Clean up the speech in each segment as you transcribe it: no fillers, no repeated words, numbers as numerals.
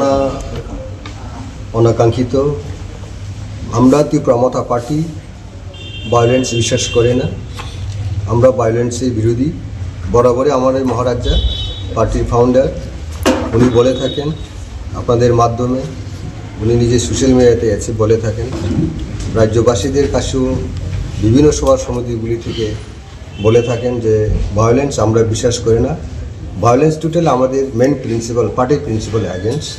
ঘটনা অনাকাঙ্ক্ষিত। আমরা ত্রিপুরা পার্টি ভায়োলেন্স বিশ্বাস করে না, আমরা ভায়োলেন্সের বিরোধী। বরাবরই আমাদের মহারাজা পার্টির ফাউন্ডার উনি বলে থাকেন আপনাদের মাধ্যমে, উনি নিজে সোশ্যাল মিডিয়াতে আছে বলে থাকেন, রাজ্যবাসীদের কাছেও বিভিন্ন সভা সমিতিগুলি থেকে বলে থাকেন যে ভায়োলেন্স আমরা বিশ্বাস করি না। ভায়োলেন্স টোটাল আমাদের মেন প্রিন্সিপাল, পার্টির প্রিন্সিপাল অ্যাগেন্স্ট।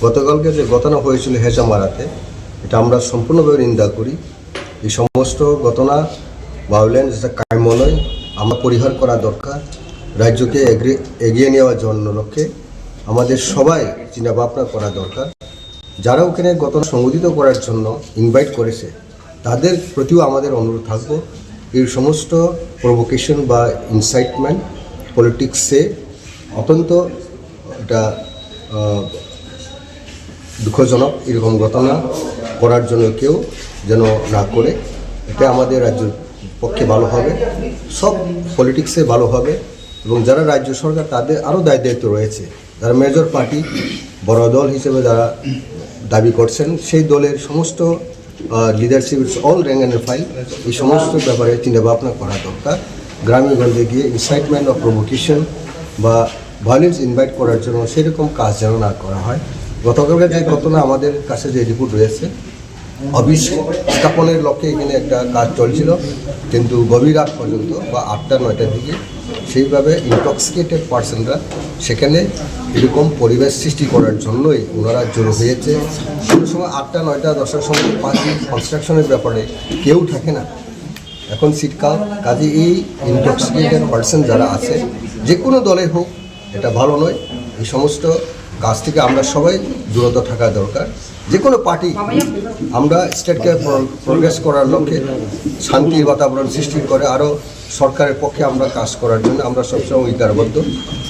গতকালকে যে ঘটনা হয়েছিল হেজামারাতে, এটা আমরা সম্পূর্ণভাবে নিন্দা করি। এই সমস্ত ঘটনা ভায়োলেন্স যেটা কাম্য নয়, আমরা পরিহার করা দরকার। রাজ্যকে এগিয়ে নেওয়ার জন্য লক্ষ্যে আমাদের সবাই চিন্তা ভাবনা করা দরকার। যারা ওখানে ঘটনা সংগঠিত করার জন্য ইনভাইট করেছে তাদের প্রতিও আমাদের অনুরোধ থাকবো, এই সমস্ত প্রভোকেশন বা ইনসাইটমেন্ট পলিটিক্সে অত্যন্ত এটা দুঃখজনক। এরকম ঘটনা করার জন্য কেউ যেন না করে, এটা আমাদের রাজ্যের পক্ষে ভালো হবে, সব পলিটিক্সে ভালো হবে। এবং যারা রাজ্য সরকার তাদের আরও দায়িত্ব রয়েছে, যারা মেজর পার্টি বড় দল হিসেবে যারা দাবি করছেন, সেই দলের সমস্ত leadership all rank and file এই সমস্ত ব্যাপারে চিন্তা ভাবনা করা দরকার। গ্রামে গঞ্জে গিয়ে ইনসাইটমেন্ট অফ প্রভোকেশন বা ভায়োলেন্স ইনভাইট করার জন্য সেরকম কাজ যেন না করা হয়। গতকালকে যে ঘটনা আমাদের কাছে যে রিপোর্ট রয়েছে, অফিস স্থাপনের লক্ষ্যে এখানে একটা কাজ চলছিল, কিন্তু গভীর রাত পর্যন্ত বা 8টা-9টার দিকে সেইভাবে ইনটক্সিকেটেড পার্সনরা সেখানে এরকম পরিবেশ সৃষ্টি করার জন্যই ওনারা জড়ো হয়েছে। কোনো সময় 8টা, 9টা, 10টার সময় পার্টি কনস্ট্রাকশনের ব্যাপারে কেউ থাকে না। এখন শীতকাল, কাজে এই ইনটক্সিকেটেড পার্সন যারা আছে যে কোনো দলে হোক, এটা ভালো নয়। এই সমস্ত কাজ থেকে আমরা সবাই দূরত থাকা দরকার। যে কোনো পার্টি আমরা স্টেটকে প্রোগ্রেস করার লক্ষ্যে শান্তির বাতাবরণ সৃষ্টি করে আরও সরকারের পক্ষে আমরা কাজ করার জন্য আমরা সবসময় অঙ্গীকারবদ্ধ।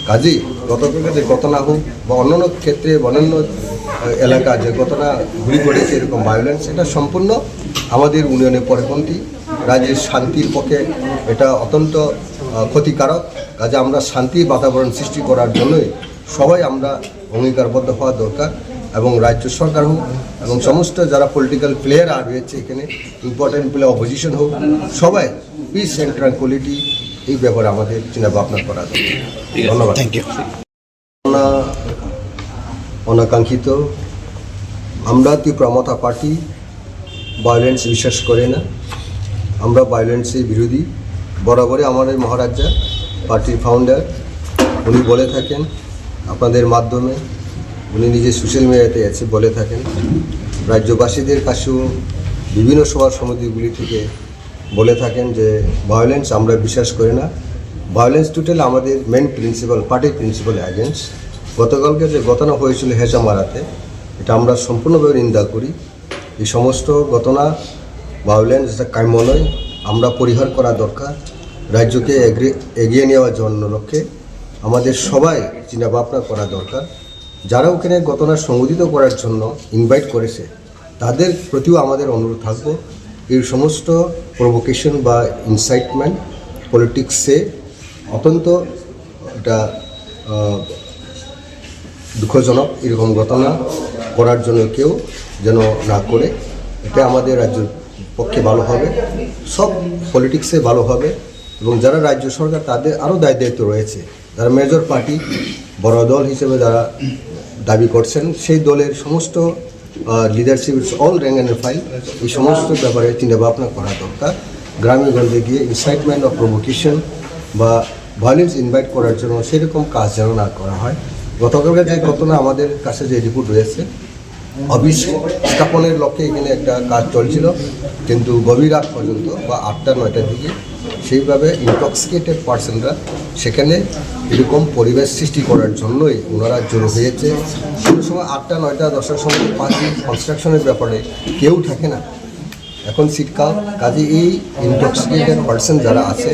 কাজেই গতকালকে যে ঘটনা হোক বা অন্যান্য ক্ষেত্রে অন্যান্য এলাকা যে ঘটনা ঘুরি ঘটেছে এরকম ভায়োলেন্স, এটা সম্পূর্ণ আমাদের ইউনিয়নের পরিপন্থী, রাজ্যের শান্তির পক্ষে এটা অত্যন্ত ক্ষতিকারক। কাজে আমরা শান্তির বাতাবরণ সৃষ্টি করার জন্যই সবাই আমরা অঙ্গীকারবদ্ধ হওয়া দরকার। এবং রাজ্য সরকার হোক এবং সমস্ত যারা পলিটিক্যাল প্লেয়ার আর রয়েছে এখানে, ইম্পর্টেন্ট প্লেয়ার অপোজিশন হোক, সবাই পিস অ্যান্ড ট্রাঙ্কুইলিটি এই ব্যাপারে আমাদের চিন্তা ভাবনা করা দরকার। ধন্যবাদ। Thank you. অনাকাঙ্ক্ষিত। আমরা ত্রিপুরা পার্টি ভায়োলেন্স বিশ্বাস করে না, আমরা ভায়োলেন্সের বিরোধী। বরাবরই আমাদের মহারাজা পার্টির ফাউন্ডার উনি বলে থাকেন আপনাদের মাধ্যমে, উনি নিজে সোশ্যাল মিডিয়াতে আছে বলে থাকেন, রাজ্যবাসীদের কাছেও বিভিন্ন সভা সমিতিগুলি থেকে বলে থাকেন যে ভায়োলেন্স আমরা বিশ্বাস করি না। ভায়োলেন্স টোটাল আমাদের মেন প্রিন্সিপাল, পার্টির প্রিন্সিপাল অ্যাগেন্স্ট। গতকালকে যে ঘটনা হয়েছিল হেজামারাতে, এটা আমরা সম্পূর্ণভাবে নিন্দা করি। এই সমস্ত ঘটনা ভায়োলেন্স যেটা কাম্য নয়, আমরা পরিহার করা দরকার। রাজ্যকে এগিয়ে নেওয়ার জন্য লক্ষ্যে আমাদের সবাই চিন্তা ভাবনা করা দরকার। যারা ওখানে ঘটনা সংগঠিত করার জন্য ইনভাইট করেছে তাদের প্রতিও আমাদের অনুরোধ থাকবো, এই সমস্ত প্রভোকেশন বা ইনসাইটমেন্ট পলিটিক্সে অত্যন্ত এটা দুঃখজনক। এরকম ঘটনা করার জন্য কেউ যেন না করে, এটা আমাদের রাজ্যের পক্ষে ভালো হবে, সব পলিটিক্সে ভালো হবে। এবং যারা রাজ্য সরকার তাদের আরও দায়িত্ব রয়েছে, যারা মেজর পার্টি বড় দল হিসেবে যারা দাবি করছেন, সেই দলের সমস্ত leadership all rank and file এই সমস্ত ব্যাপারে চিন্তা ভাবনা করা দরকার। গ্রামে গঞ্জে গিয়ে ইনসাইটমেন্ট অফ প্রভোকেশন বা ভায়োলেন্স ইনভাইট করার জন্য সেরকম কাজ যেন না করা হয়। গতকালকে যে ঘটনা আমাদের কাছে যে রিপোর্ট রয়েছে, অফিস স্থাপনের লক্ষ্যে এখানে একটা কাজ চলছিল, কিন্তু গভীর রাত পর্যন্ত বা 8টা-9টার দিকে সেইভাবে ইনটক্সিকেটেড পার্সনরা সেখানে এরকম পরিবেশ সৃষ্টি করার জন্যই ওনারা জড়ো হয়েছে। কোনো সময় 8টা, 9টা, 10টার সময় পার্টি কনস্ট্রাকশনের ব্যাপারে কেউ থাকে না। এখন শীতকাল, কাজে এই ইনটক্সিকেটেড পার্সন যারা আছে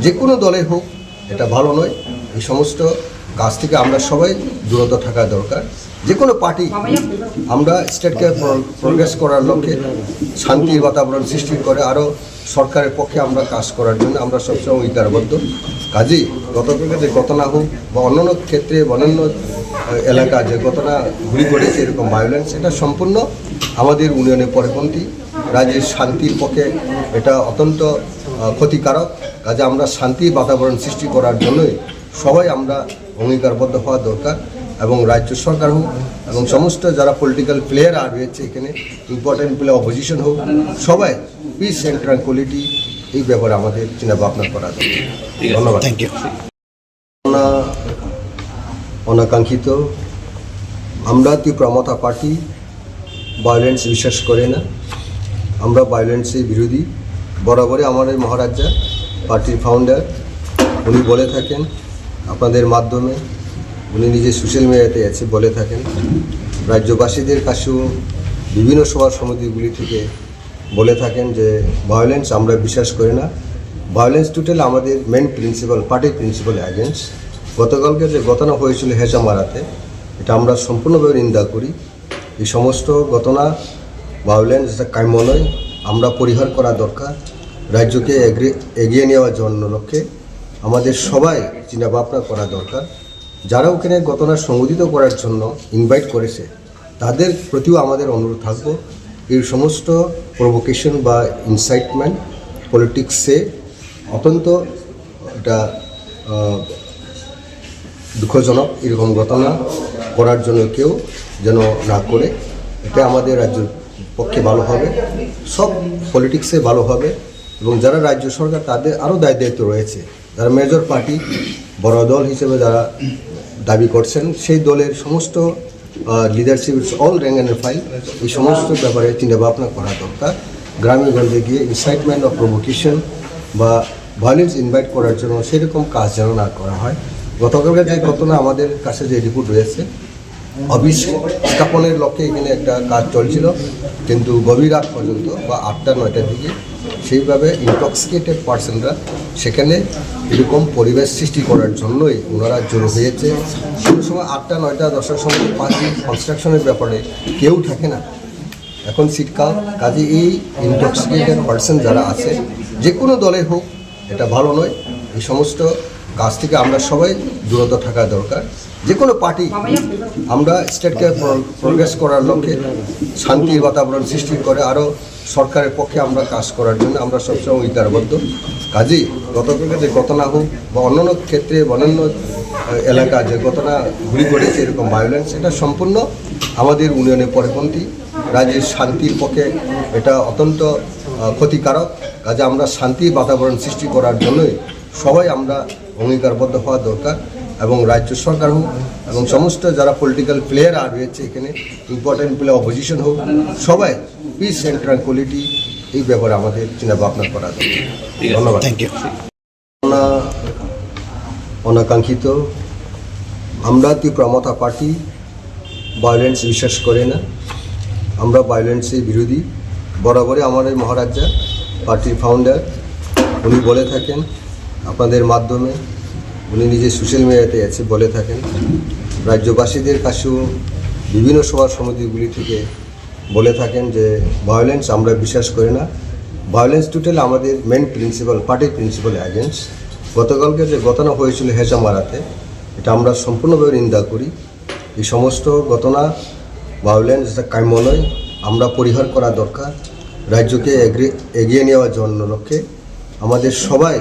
যে কোনো দলে হোক, এটা ভালো নয়। এই সমস্ত কাজ থেকে আমরা সবাই দূরত থাকা দরকার। যে কোনো পার্টি আমরা স্টেটকে প্রোগ্রেস করার লক্ষ্যে শান্তির বাতাবরণ সৃষ্টি করে আরও সরকারের পক্ষে আমরা কাজ করার জন্য আমরা সবসময় অঙ্গীকারবদ্ধ। কাজেই গতকালকে যে ঘটনা হোক বা অন্যান্য ক্ষেত্রে অন্যান্য এলাকা যে ঘটনা ঘুরি ঘটেছে এরকম ভায়োলেন্স, এটা সম্পূর্ণ আমাদের ইউনিয়নের পরিপন্থী, রাজ্যের শান্তির পক্ষে এটা অত্যন্ত ক্ষতিকারক। কাজে আমরা শান্তি বাতাবরণ সৃষ্টি করার জন্যই সবাই আমরা অঙ্গীকারবদ্ধ হওয়া দরকার, এবং রাজ্য সরকার হোক এবং সমস্ত যারা পলিটিক্যাল প্লেয়ার আর রয়েছে এখানে, ইম্পর্টেন্ট প্লেয়ার অপোজিশন হোক, সবাই পিস অ্যান্ড ট্রাঙ্কুইলিটি এই ব্যাপারে আমাদের চিন্তা ভাবনা করা দরকার। ধন্যবাদ। Thank you. অনাকাঙ্ক্ষিত, আমরা তীব্রমতা পার্টি ভায়োলেন্স বিশ্বাস করে না, আমরা ভায়োলেন্সের বিরোধী। বরাবরই আমাদের মহারাজা পার্টির ফাউন্ডার উনি বলে থাকেন আপনাদের মাধ্যমে, উনি নিজে সোশ্যাল মিডিয়াতে আছে বলে থাকেন, রাজ্যবাসীদের কাছেও বিভিন্ন সভা সমিতিগুলি থেকে বলে থাকেন যে ভায়োলেন্স আমরা বিশ্বাস করি না। ভায়োলেন্স টোটাল আমাদের মেন প্রিন্সিপাল, পার্টির প্রিন্সিপাল অ্যাগেন্স্ট। গতকালকে যে ঘটনা হয়েছিল হেজামারাতে, এটা আমরা সম্পূর্ণভাবে নিন্দা করি। এই সমস্ত ঘটনা ভায়োলেন্স যেটা কাম্য নয়, আমরা পরিহার করা দরকার। রাজ্যকে এগিয়ে নেওয়ার জন্য লক্ষ্যে আমাদের সবাই চিন্তাভাবনা করা দরকার। যারা ওখানে ঘটনা সংগঠিত করার জন্য ইনভাইট করেছে তাদের প্রতিও আমাদের অনুরোধ থাকবো, এই সমস্ত প্রভোকেশন বা ইনসাইটমেন্ট পলিটিক্সে অত্যন্ত এটা দুঃখজনক। এরকম ঘটনা করার জন্য কেউ যেন না করে, এটা আমাদের রাজ্যের পক্ষে ভালো হবে, সব পলিটিক্সে ভালো হবে। এবং যারা রাজ্য সরকার তাদের আরও দায়িত্ব রয়েছে, যারা মেজর পার্টি বড় দল হিসেবে যারা দাবি করছেন, সেই দলের সমস্ত leadership all rank and file এই সমস্ত ব্যাপারে চিন্তাভাবনা করা দরকার। গ্রামে গঞ্জে গিয়ে ইনসাইটমেন্ট অফ প্রভোকেশন বা ভায়োলেন্স ইনভাইট করার জন্য সেরকম কাজ যেন না করা হয়। গতকালকে যে ঘটনা আমাদের কাছে যে রিপোর্ট রয়েছে, অফিস স্থাপনের লক্ষ্যে এখানে একটা কাজ চলছিল, কিন্তু গভীর রাত পর্যন্ত বা 8টা-9টার দিকে সেইভাবে ইনটক্সিকেটেড পার্সনরা সেখানে এরকম পরিবেশ সৃষ্টি করার জন্যই ওনারা জড়ো হয়েছে। কোনো সময় 8টা, 9টা, 10টার সময় পার্টি কনস্ট্রাকশনের ব্যাপারে কেউ থাকে না। এখন শীতকাল, কাজে এই ইনটক্সিকেটেড পার্সন যারা আছে যে কোনো দলে হোক, এটা ভালো নয়। এই সমস্ত কাজ থেকে আমরা সবাই দূরত থাকা দরকার। যে কোনো পার্টি আমরা স্টেটকে প্রোগ্রেস করার লক্ষ্যে শান্তির বাতাবরণ সৃষ্টি করে আরও সরকারের পক্ষে আমরা কাজ করার জন্য আমরা সবসময় অঙ্গীকারবদ্ধ। কাজেই গতকালকে যে ঘটনা হোক বা অন্যান্য ক্ষেত্রে অন্যান্য এলাকা যে ঘটনা ঘুরি ঘটেছে এরকম ভায়োলেন্স, এটা সম্পূর্ণ আমাদের ইউনিয়নের পরিপন্থী, রাজ্যের শান্তির পক্ষে এটা অত্যন্ত ক্ষতিকারক। কাজে আমরা শান্তির বাতাবরণ সৃষ্টি করার জন্যই সবাই আমরা অঙ্গীকারবদ্ধ হওয়া দরকার, এবং রাজ্য সরকার হোক এবং সমস্ত যারা পলিটিক্যাল প্লেয়ার আর রয়েছে এখানে, ইম্পর্টেন্ট প্লেয়ার অপোজিশন হোক, সবাই পিস অ্যান্ড ট্রাঙ্কুইলিটি এই ব্যাপারে আমাদের চিন্তা ভাবনা করা দরকার। ধন্যবাদ। Thank you. অনাকাঙ্ক্ষিত, আমরা তীব্রমতা পার্টি ভায়োলেন্স বিশ্বাস করে না, আমরা ভায়োলেন্সের বিরোধী। বরাবরই আমাদের মহারাজা পার্টির ফাউন্ডার উনি বলে থাকেন আপনাদের মাধ্যমে, উনি নিজে সোশ্যাল মিডিয়াতে আছে বলে থাকেন, রাজ্যবাসীদের কাছেও বিভিন্ন সভা সমিতিগুলি থেকে বলে থাকেন যে ভায়োলেন্স আমরা বিশ্বাস করি না। ভায়োলেন্স টোটাল আমাদের মেন প্রিন্সিপাল, পার্টির প্রিন্সিপাল অ্যাগেন্স্ট। গতকালকে যে ঘটনা হয়েছিল হেজামারাতে, এটা আমরা সম্পূর্ণভাবে নিন্দা করি। এই সমস্ত ঘটনা ভায়োলেন্স যেটা কাম্য নয়, আমরা পরিহার করা দরকার। রাজ্যকে এগিয়ে নেওয়ার জন্য লক্ষ্যে আমাদের সবাই